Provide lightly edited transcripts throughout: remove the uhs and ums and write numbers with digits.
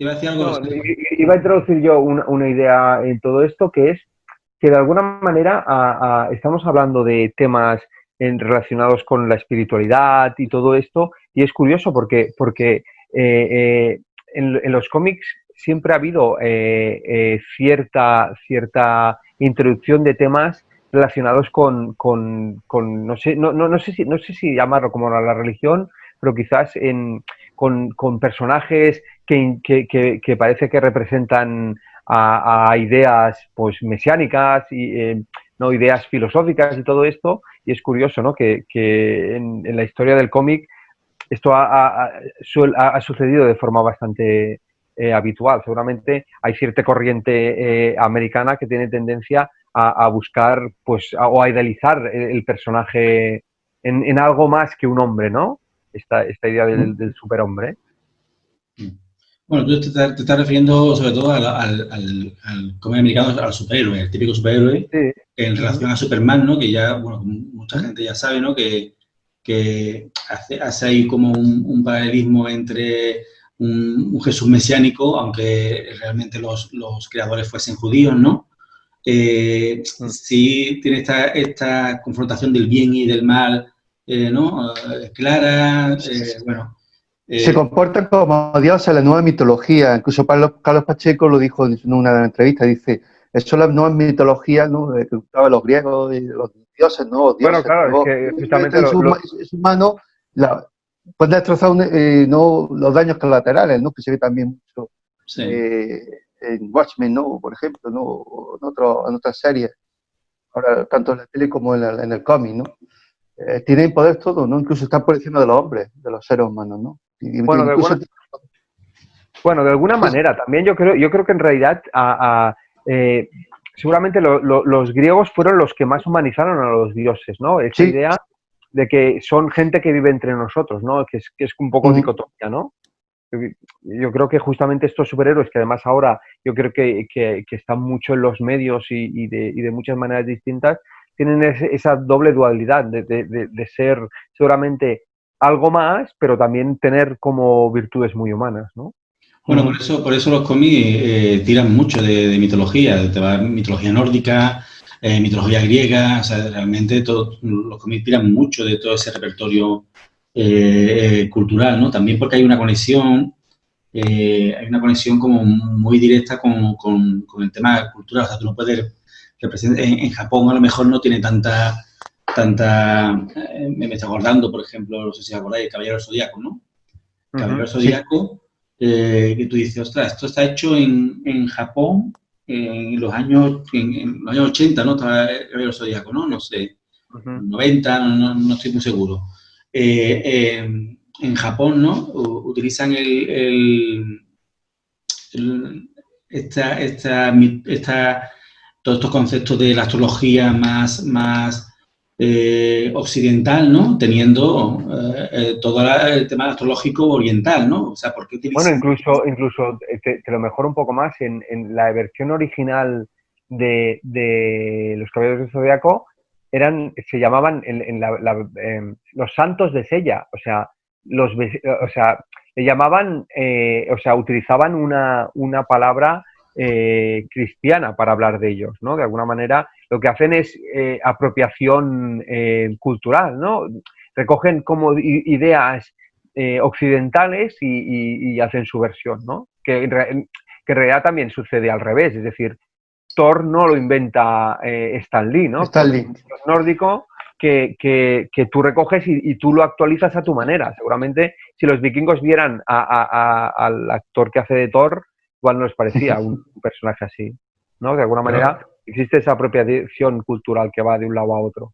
Iba a decir algo, No, Sergio. iba a introducir yo una idea en todo esto, que es que de alguna manera estamos hablando de temas relacionados con la espiritualidad y todo esto, y es curioso porque en los cómics siempre ha habido cierta introducción de temas relacionados no sé, no sé si llamarlo como la religión, pero quizás con personajes que parece que representan a ideas pues mesiánicas y no ideas filosóficas y todo esto, y es curioso, ¿no? Que en la historia del cómic esto ha sucedido de forma bastante habitual. Seguramente hay cierta corriente americana que tiene tendencia a buscar pues o a idealizar el personaje en algo más que un hombre, ¿no? Esta idea del superhombre. Bueno, tú te estás refiriendo sobre todo al cómic americano, al superhéroe, el típico superhéroe, Sí. en Uh -huh. relación a Superman, ¿no? Que ya, bueno, mucha Uh -huh. gente ya sabe, ¿no? Que hace ahí como un paralelismo entre un Jesús mesiánico, aunque realmente los creadores fuesen judíos, ¿no? Sí tiene esta confrontación del bien y del mal, ¿no? Clara, bueno. Se comporta como Dios en la nueva mitología. Incluso Carlos Pacheco lo dijo en una entrevista. Dice, eso es la nueva mitología, ¿no? Que usaban los griegos, y los dioses, ¿no? Bueno, Dioses, claro, es pero que justamente en sus manos puede destrozar no, los daños colaterales, ¿no? Que se ve también mucho Sí. en Watchmen, ¿no? Por ejemplo, ¿no? O en otras series. Ahora, tanto en la tele como en el cómic, ¿no? Tienen poder todo, ¿no? Incluso están por encima de los hombres, de los seres humanos, ¿no? bueno, de Incluso alguna manera. También yo creo que en realidad eh, seguramente los griegos fueron los que más humanizaron a los dioses, ¿no? Esa sí. idea de que son gente que vive entre nosotros, ¿no? Que es un poco dicotomía, ¿no? Yo creo que justamente estos superhéroes, que además ahora yo creo que están mucho en los medios y de muchas maneras distintas, tienen esa doble dualidad de ser seguramente algo más, pero también tener como virtudes muy humanas, ¿no? Bueno, por eso los cómics tiran mucho de mitología, mitología nórdica, mitología griega, o sea, realmente los cómics tiran mucho de todo ese repertorio cultural, ¿no? También porque hay una conexión como muy directa con el tema cultural, o sea, tú no puedes representar, en Japón a lo mejor no tiene me está acordando, por ejemplo, no sé si acordáis, el Caballero del Zodíaco, ¿no? Caballero del Sí. Zodíaco, que tú dices, ostras, esto está hecho en Japón en los años 80, ¿no? Estaba el Caballero del Zodíaco, ¿no? No sé, 90, no estoy muy seguro. En Japón, ¿no? Utilizan todos estos conceptos de la astrología más occidental, ¿no? Teniendo todo el tema astrológico oriental, ¿no? O sea, ¿por qué Bueno, utilizan? incluso te lo mejoro un poco más. En la versión original de Los Caballeros del Zodiaco se llamaban los santos de Sella. O sea, o sea, le llamaban, o sea, utilizaban una palabra cristiana para hablar de ellos, ¿no? De alguna manera lo que hacen es apropiación cultural, ¿no? Recogen como ideas occidentales y hacen su versión, ¿no? Que en realidad también sucede al revés, es decir, Thor no lo inventa Stan Lee, ¿no? Thor es Stanley. un dios nórdico que tú recoges y tú lo actualizas a tu manera. Seguramente si los vikingos vieran al actor que hace de Thor, igual no les parecía un personaje así, ¿no? De alguna manera existe esa apropiación cultural que va de un lado a otro.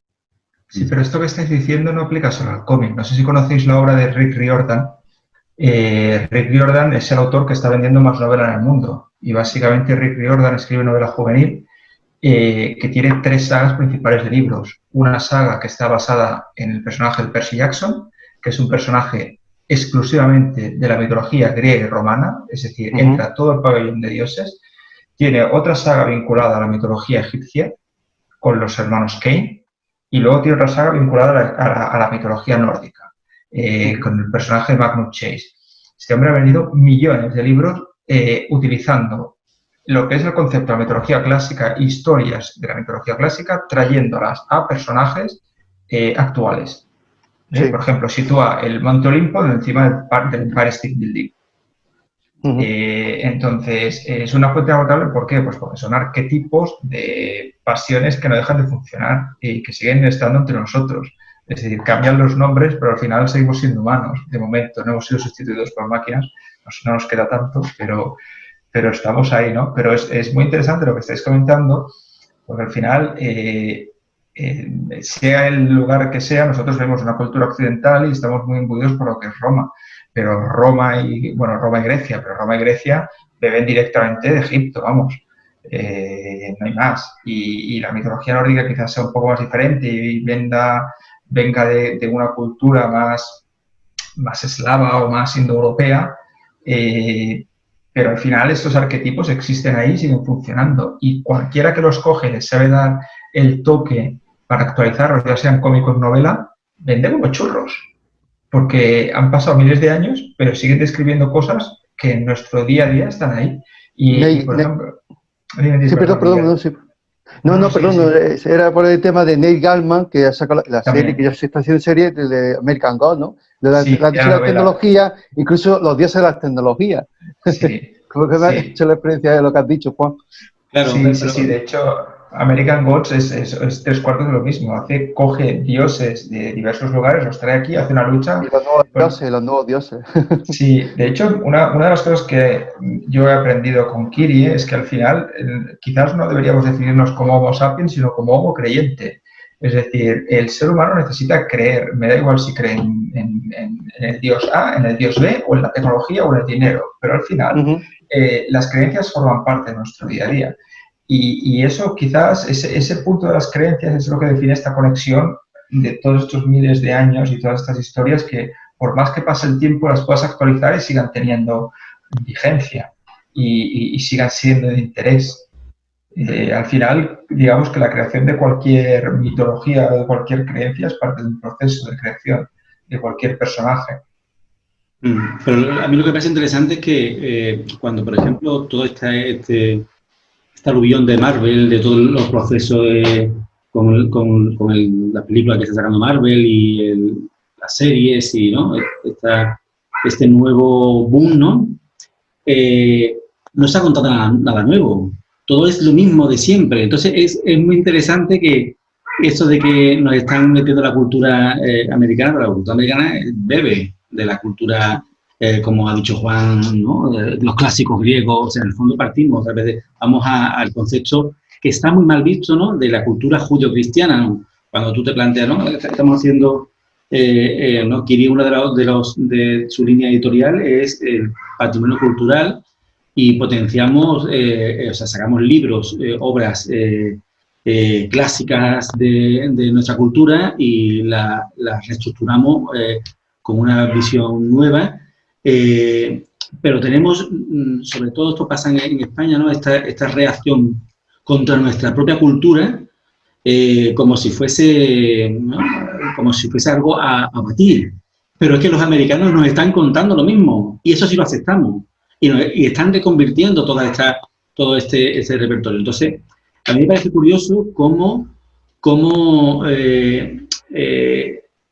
Sí, pero esto que estáis diciendo no aplica solo al cómic. No sé si conocéis la obra de Rick Riordan. Rick Riordan es el autor que está vendiendo más novela en el mundo. Y básicamente Rick Riordan escribe novela juvenil que tiene 3 sagas principales de libros. Una saga que está basada en el personaje de Percy Jackson, que es un personaje exclusivamente de la mitología griega y romana, es decir, entra todo el pabellón de dioses. Tiene otra saga vinculada a la mitología egipcia, con los hermanos Cain, y luego tiene otra saga vinculada a la mitología nórdica, con el personaje de Magnus Chase. Este hombre ha vendido millones de libros utilizando lo que es el concepto de la mitología clásica, historias de la mitología clásica, trayéndolas a personajes actuales. Sí. Por ejemplo, sitúa el Monte Olimpo encima del Empire State Building. Entonces, es una fuente agotable, ¿por qué? Pues porque son arquetipos de pasiones que no dejan de funcionar y que siguen estando entre nosotros. Es decir, cambian los nombres, pero al final seguimos siendo humanos. De momento no hemos sido sustituidos por máquinas, no nos queda tanto, pero estamos ahí, ¿no? Pero es muy interesante lo que estáis comentando, porque al final, sea el lugar que sea, nosotros vemos una cultura occidental y estamos muy imbuidos por lo que es Roma. Pero Roma y Grecia beben directamente de Egipto, vamos. No hay más. Y la mitología nórdica quizás sea un poco más diferente y venga de una cultura más eslava o más indoeuropea, pero al final estos arquetipos existen ahí y siguen funcionando. Y cualquiera que los coge les sabe dar el toque para actualizarlos, ya sean cómicos o novela, vende como churros. Porque han pasado miles de años, pero siguen describiendo cosas que en nuestro día a día están ahí. Y por ejemplo... Era por el tema de Neil Gaiman, que ha sacado la serie, que ya se está haciendo serie de American God, ¿no? De la tecnología, incluso los dioses de las tecnologías. Sí. Como que me ha hecho la experiencia de lo que has dicho, Juan. Claro, sí, de hecho, American Gods es 3/4 de lo mismo. Coge dioses de diversos lugares, los trae aquí, hace una lucha. Y los nuevos dioses. Sí, de hecho, una de las cosas que yo he aprendido con Kiri es que al final quizás no deberíamos definirnos como Homo sapiens, sino como Homo creyente. Es decir, el ser humano necesita creer, me da igual si cree en el dios A, en el dios B, o en la tecnología o en el dinero, pero al final las creencias forman parte de nuestro día a día. Y eso quizás, ese punto de las creencias es lo que define esta conexión de todos estos miles de años y todas estas historias que, por más que pase el tiempo, las puedas actualizar y sigan teniendo vigencia y sigan siendo de interés. Al final, digamos que la creación de cualquier mitología o de cualquier creencia es parte de un proceso de creación de cualquier personaje. Pero a mí lo que me parece interesante es que cuando, por ejemplo, todo este aluvión de Marvel, de todos los procesos con la película que está sacando Marvel y las series y ¿no? Este nuevo boom, ¿no? No se ha contado nada nuevo. Todo es lo mismo de siempre. Entonces es muy interesante que eso de que nos están metiendo la cultura americana, pero la cultura americana bebe de la cultura, como ha dicho Juan, ¿no? Los clásicos griegos. O sea, en el fondo partimos, vamos al concepto que está muy mal visto, ¿no? De la cultura judio-cristiana, ¿no? Cuando tú te planteas, ¿no? Estamos haciendo, ¿no? Kiri, una de su línea editorial es el patrimonio cultural y potenciamos, o sea, sacamos libros, obras clásicas de nuestra cultura y las reestructuramos con una visión nueva. Pero tenemos, sobre todo esto pasa en España, ¿no? Esta reacción contra nuestra propia cultura, como si fuese, ¿no? Como si fuese algo a batir. Pero es que los americanos nos están contando lo mismo, y eso sí lo aceptamos, y están reconvirtiendo todo este repertorio. Entonces, a mí me parece curioso cómo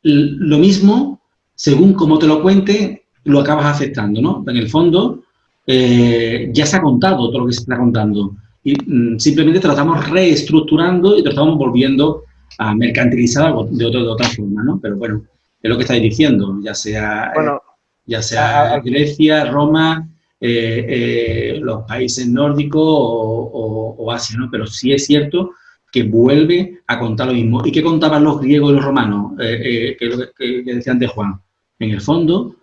lo mismo, según cómo te lo cuente, lo acabas aceptando, ¿no? En el fondo, ya se ha contado todo lo que se está contando. Y simplemente te lo estamos reestructurando y te lo estamos volviendo a mercantilizar de otra forma, ¿no? Pero bueno, es lo que estáis diciendo, ya sea Grecia, Roma, los países nórdicos o Asia, ¿no? Pero sí es cierto que vuelve a contar lo mismo. ¿Y qué contaban los griegos y los romanos? Que es lo que decían de Juan. En el fondo,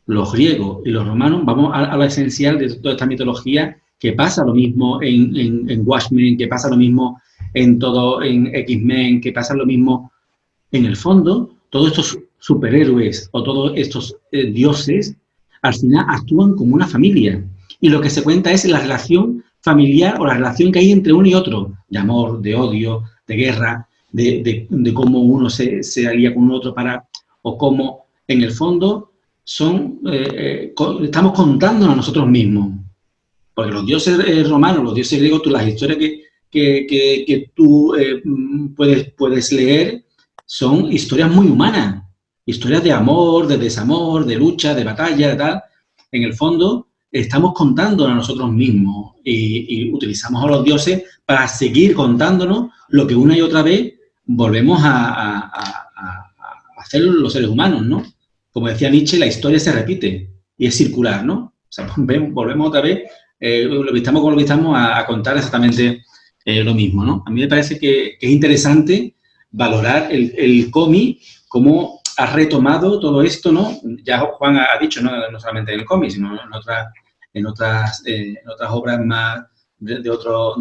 los griegos y los romanos, vamos a lo esencial de toda esta mitología, que pasa lo mismo en Watchmen, que pasa lo mismo en X-Men, que pasa lo mismo en el fondo. Todos estos superhéroes o todos estos dioses, al final actúan como una familia. Y lo que se cuenta es la relación familiar o la relación que hay entre uno y otro, de amor, de odio, de guerra, de cómo uno se alía con otro o cómo, en el fondo, estamos contándonos a nosotros mismos. Porque los dioses romanos, los dioses griegos, las historias que tú puedes leer son historias muy humanas, historias de amor, de desamor, de lucha, de batalla, de tal. En el fondo, estamos contándonos a nosotros mismos y utilizamos a los dioses para seguir contándonos lo que una y otra vez volvemos a hacer los seres humanos, ¿no? Como decía Nietzsche, la historia se repite y es circular, ¿no? O sea, volvemos otra vez, lo que estamos con lo que estamos a contar exactamente lo mismo, ¿no? A mí me parece que es interesante valorar el cómic, cómo ha retomado todo esto, ¿no? Ya Juan ha dicho, no solamente en el cómic, sino en otras obras más de otro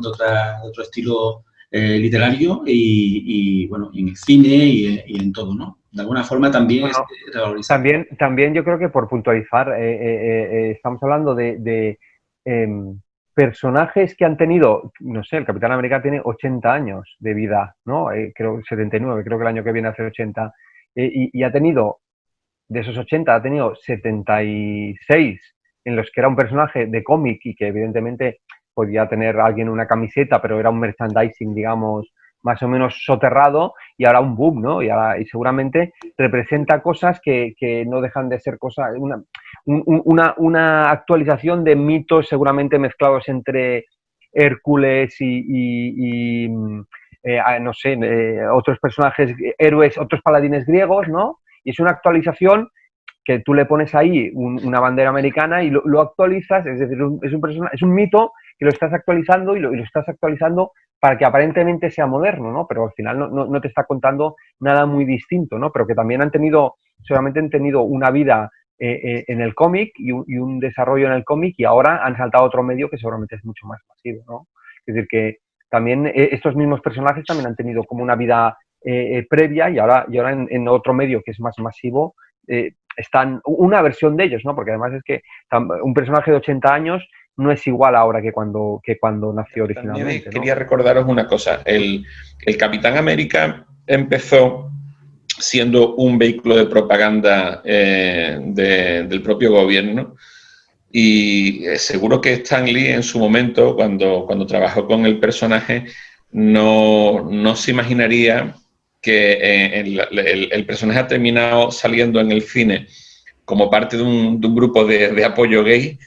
estilo literario y, bueno, y en el cine y en todo, ¿no? De alguna forma también Bueno, es revalorizado. También yo creo que por puntualizar, estamos hablando de personajes que han tenido, no sé, el Capitán América tiene 80 años de vida, ¿no? Creo 79, creo que el año que viene hace 80. Y ha tenido, de esos 80, ha tenido 76 en los que era un personaje de cómic y que evidentemente podía tener alguien una camiseta, pero era un merchandising, digamos, más o menos soterrado, y ahora un boom, ¿no? Y seguramente representa cosas que no dejan de ser cosas, una actualización de mitos seguramente mezclados entre Hércules y no sé, otros personajes, héroes, otros paladines griegos, ¿no? Y es una actualización que tú le pones ahí una bandera americana y lo actualizas, es decir, es un mito que lo estás actualizando y lo estás actualizando para que aparentemente sea moderno, ¿no? Pero al final no te está contando nada muy distinto, ¿no? Pero que también seguramente han tenido una vida en el cómic y un desarrollo en el cómic, y ahora han saltado a otro medio que seguramente es mucho más masivo, ¿no? Es decir, que también estos mismos personajes también han tenido como una vida previa, y ahora en otro medio que es más masivo están una versión de ellos, ¿no? Porque además es que un personaje de 80 años no es igual ahora que cuando nació originalmente, ¿no? Quería recordaros una cosa. El Capitán América empezó siendo un vehículo de propaganda del propio gobierno, y seguro que Stan Lee en su momento, cuando trabajó con el personaje, no se imaginaría que el personaje ha terminado saliendo en el cine como parte de un grupo de apoyo gay,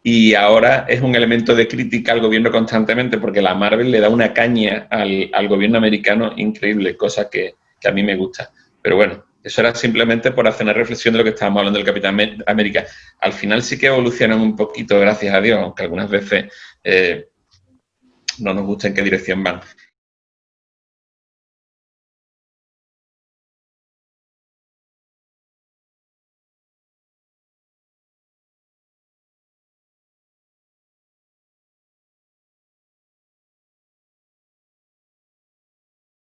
y ahora es un elemento de crítica al gobierno constantemente, porque la Marvel le da una caña al gobierno americano increíble, cosa que a mí me gusta. Pero bueno, eso era simplemente por hacer una reflexión de lo que estábamos hablando del Capitán América. Al final sí que evolucionan un poquito, gracias a Dios, aunque algunas veces no nos gusta en qué dirección van.